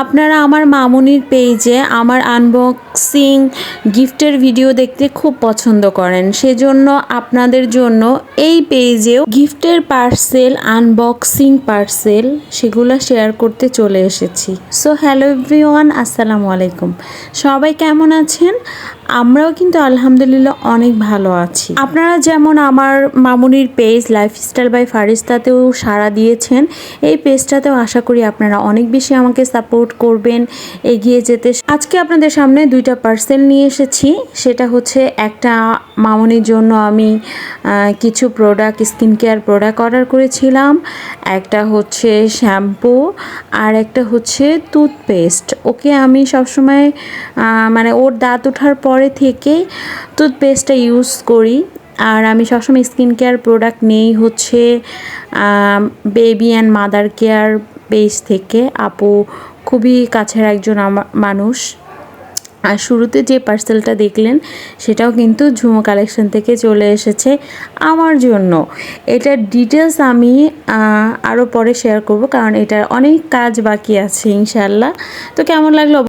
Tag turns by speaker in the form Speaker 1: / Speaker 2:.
Speaker 1: আপনারা আমার মামুনির পেজে আমার আনবক্সিং গিফটের ভিডিও দেখতে খুব পছন্দ করেন, সেজন্য আপনাদের জন্য এই পেজেও গিফটের পার্সেল, আনবক্সিং পার্সেল সেগুলো শেয়ার করতে চলে এসেছি। সো হ্যালো এভরিওয়ান, আসসালামু আলাইকুম। সবাই কেমন আছেন? আমরাও কিন্তু আলহামদুলিল্লাহ অনেক ভালো আছি। আপনারা যেমন আমার মামুনির পেজ লাইফস্টাইল বাই ফারিস্তাতেও সাড়া দিয়েছেন, এই পেজটাতেও আশা করি আপনারা অনেক বেশি আমাকে সাপোর্ট করবেন এগিয়ে যেতে। আজকে আপনাদের সামনে দুইটা পার্সেল নিয়ে এসেছি। সেটা হচ্ছে একটা মামুনির জন্য আমি কিছু product, skin care product order করেছিলাম, একটা হচ্ছে শ্যাম্পু আর একটা হচ্ছে টুথপেস্ট। ওকে আমি সবসময় মানে ওর দাঁত ওঠার পরে থেকেই টুথপেস্টটা ইউজ করি। আর আমি সবসময় স্কিন কেয়ার প্রোডাক্ট নেই হচ্ছে baby and mother care page থেকে। আপু খুবই কাছের একজন মানুষ। আর শুরুতে যে পার্সেলটা দেখলেন সেটাও কিন্তু ঝুমো কালেকশন থেকে চলে এসেছে আমার জন্য। এটার ডিটেলস আমি আরও পরে শেয়ার করব, কারণ এটার অনেক কাজ বাকি আছে ইনশাল্লাহ। তো কেমন লাগলো